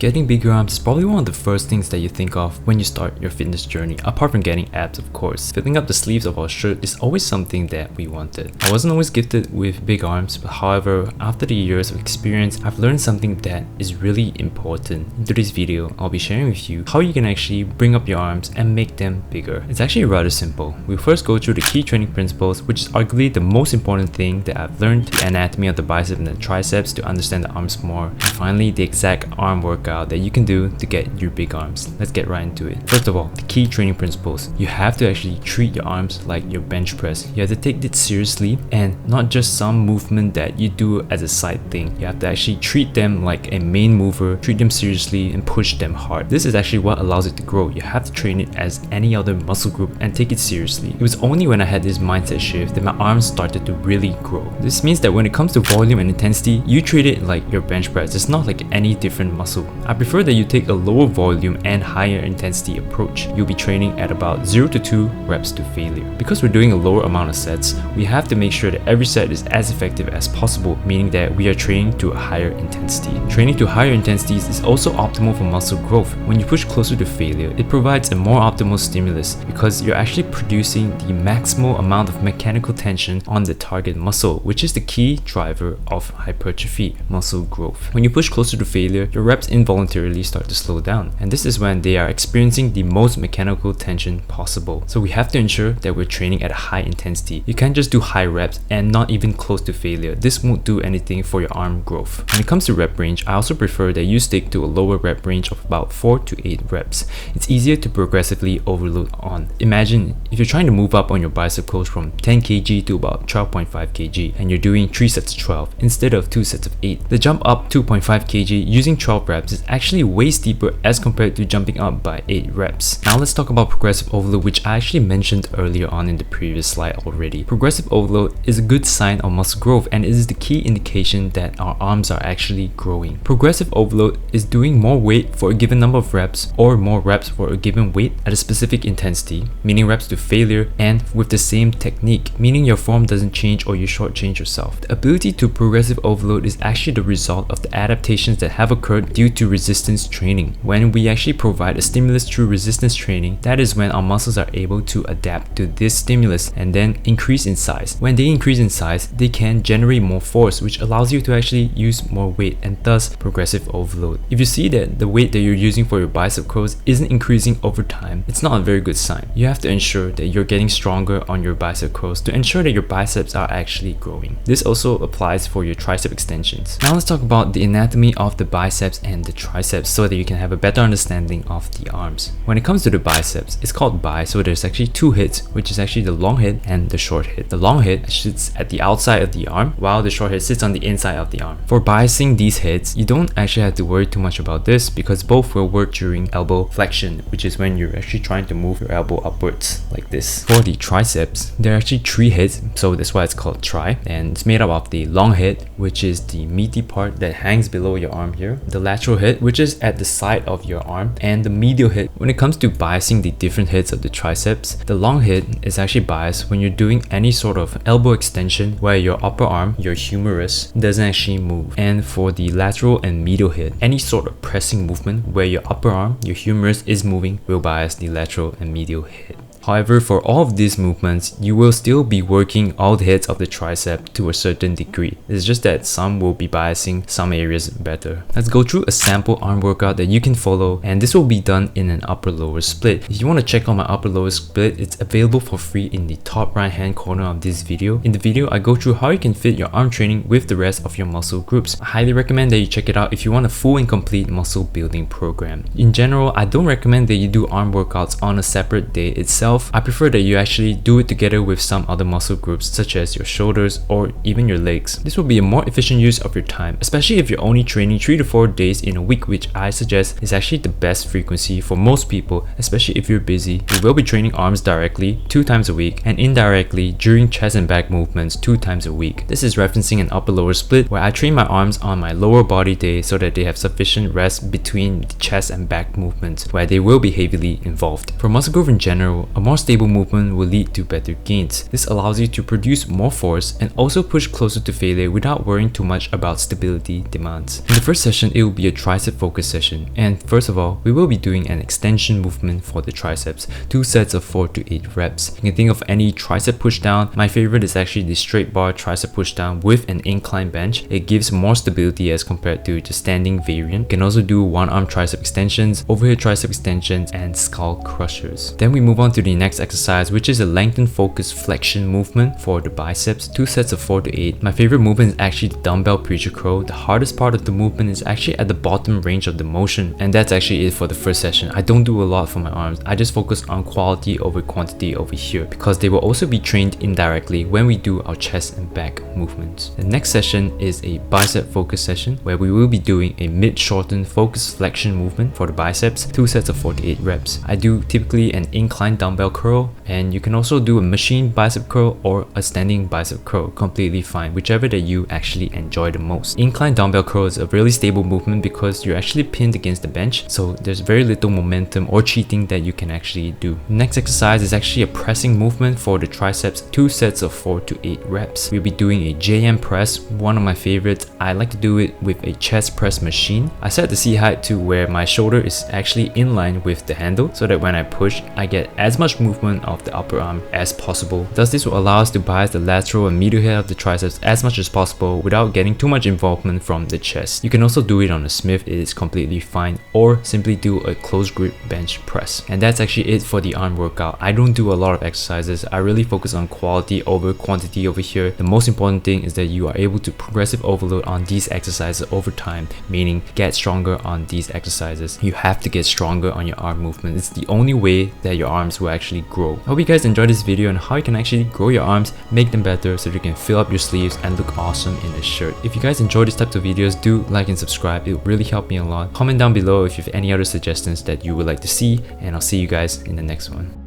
Getting bigger arms is probably one of the first things that you think of when you start your fitness journey, apart from getting abs of course. Filling up the sleeves of our shirt is always something that we wanted. I wasn't always gifted with big arms, but however, after the years of experience, I've learned something that is really important. In today's video, I'll be sharing with you how you can actually bring up your arms and make them bigger. It's actually rather simple. We'll first go through the key training principles, which is arguably the most important thing that I've learned, the anatomy of the bicep and the triceps to understand the arms more, and finally the exact arm workout that you can do to get your big arms. Let's get right into it. First of all, the key training principles. You have to actually treat your arms like your bench press. You have to take it seriously and not just some movement that you do as a side thing. You have to actually treat them like a main mover, treat them seriously and push them hard. This is actually what allows it to grow. You have to train it as any other muscle group and take it seriously. It was only when I had this mindset shift that my arms started to really grow. This means that when it comes to volume and intensity, you treat it like your bench press. It's not like any different muscle. I prefer that you take a lower volume and higher intensity approach. You'll be training at about 0 to 2 reps to failure. Because we're doing a lower amount of sets, we have to make sure that every set is as effective as possible, meaning that we are training to a higher intensity. Training to higher intensities is also optimal for muscle growth. When you push closer to failure, it provides a more optimal stimulus because you're actually producing the maximal amount of mechanical tension on the target muscle, which is the key driver of hypertrophy, muscle growth. When you push closer to failure, your reps involuntarily start to slow down, and this is when they are experiencing the most mechanical tension possible. So we have to ensure that we're training at a high intensity. You can't just do high reps and not even close to failure. This won't do anything for your arm growth. When it comes to rep range, I also prefer that you stick to a lower rep range of about 4 to 8 reps. It's easier to progressively overload on. Imagine if you're trying to move up on your bicep curls from 10 kg to about 12.5 kg and you're doing 3 sets of 12 instead of 2 sets of 8. The jump up 2.5 kg using 12 reps is actually way steeper as compared to jumping up by 8 reps. Now let's talk about progressive overload, which I actually mentioned earlier on in the previous slide already. Progressive overload is a good sign of muscle growth and it is the key indication that our arms are actually growing. Progressive overload is doing more weight for a given number of reps or more reps for a given weight at a specific intensity, meaning reps to failure, and with the same technique, meaning your form doesn't change or you shortchange yourself. The ability to progressive overload is actually the result of the adaptations that have occurred due to resistance training. When we actually provide a stimulus through resistance training, that is when our muscles are able to adapt to this stimulus and then increase in size. When they increase in size, they can generate more force, which allows you to actually use more weight and thus progressive overload. If you see that the weight that you're using for your bicep curls isn't increasing over time, it's not a very good sign. You have to ensure that you're getting stronger on your bicep curls to ensure that your biceps are actually growing. This also applies for your tricep extensions. Now let's talk about the anatomy of the biceps and the triceps so that you can have a better understanding of the arms. When it comes to the biceps, it's called bi, so there's actually two heads, which is actually the long head and the short head. The long head sits at the outside of the arm, while the short head sits on the inside of the arm. For biasing these heads, you don't actually have to worry too much about this because both will work during elbow flexion, which is when you're actually trying to move your elbow upwards like this. For the triceps, there are actually 3 heads, so that's why it's called tri, and it's made up of the long head, which is the meaty part that hangs below your arm here, the lateral head, which is at the side of your arm, and the medial head. When it comes to biasing the different heads of the triceps, the long head is actually biased when you're doing any sort of elbow extension where your upper arm, your humerus, doesn't actually move. And for the lateral and medial head, any sort of pressing movement where your upper arm, your humerus is moving will bias the lateral and medial head. However, for all of these movements, you will still be working all the heads of the tricep to a certain degree. It's just that some will be biasing some areas better. Let's go through a sample arm workout that you can follow, and this will be done in an upper-lower split. If you want to check out my upper-lower split, it's available for free in the top right hand corner of this video. In the video, I go through how you can fit your arm training with the rest of your muscle groups. I highly recommend that you check it out if you want a full and complete muscle building program. In general, I don't recommend that you do arm workouts on a separate day itself. I prefer that you actually do it together with some other muscle groups such as your shoulders or even your legs. This will be a more efficient use of your time, especially if you're only training 3 to 4 days in a week, which I suggest is actually the best frequency for most people, especially if you're busy. You will be training arms directly 2 times a week and indirectly during chest and back movements 2 times a week. This is referencing an upper-lower split where I train my arms on my lower body day so that they have sufficient rest between the chest and back movements where they will be heavily involved. For muscle growth in general, a A more stable movement will lead to better gains. This allows you to produce more force and also push closer to failure without worrying too much about stability demands. In the first session, it will be a tricep focus session, and first of all, we will be doing an extension movement for the triceps, 2 sets of 4 to 8 reps. You can think of any tricep push down. My favorite is actually the straight bar tricep push down with an incline bench. It gives more stability as compared to just standing variant. You can also do one arm tricep extensions, overhead tricep extensions, and skull crushers. Then we move on to the next exercise, which is a lengthened focus flexion movement for the biceps, 2 sets of 4 to 8. My favorite movement is actually the dumbbell preacher curl. The hardest part of the movement is actually at the bottom range of the motion, and that's actually it for the first session. I don't do a lot for my arms. I just focus on quality over quantity over here because they will also be trained indirectly when we do our chest and back movements. The next session is a bicep focus session where we will be doing a mid-shortened focus flexion movement for the biceps, 2 sets of 4 to 8 reps. I do typically an incline dumbbell curl, and you can also do a machine bicep curl or a standing bicep curl, completely fine, whichever that you actually enjoy the most. Incline dumbbell curl is a really stable movement because you're actually pinned against the bench, so there's very little momentum or cheating that you can actually do. Next exercise is actually a pressing movement for the triceps, 2 sets of 4 to 8 reps. We'll be doing a JM press, one of my favorites. I like to do it with a chest press machine. I set the seat height to where my shoulder is actually in line with the handle so that when I push, I get as much movement of the upper arm as possible. Thus, this will allow us to bias the lateral and medial head of the triceps as much as possible without getting too much involvement from the chest. You can also do it on a Smith, it is completely fine, or simply do a close grip bench press. And that's actually it for the arm workout. I don't do a lot of exercises. I really focus on quality over quantity over here. The most important thing is that you are able to progressive overload on these exercises over time, meaning get stronger on these exercises. You have to get stronger on your arm movement. It's the only way that your arms will actually grow. I hope you guys enjoyed this video on how you can actually grow your arms, make them better so you can fill up your sleeves and look awesome in a shirt. If you guys enjoy these types of videos, do like and subscribe. It will really help me a lot. Comment down below if you have any other suggestions that you would like to see, and I'll see you guys in the next one.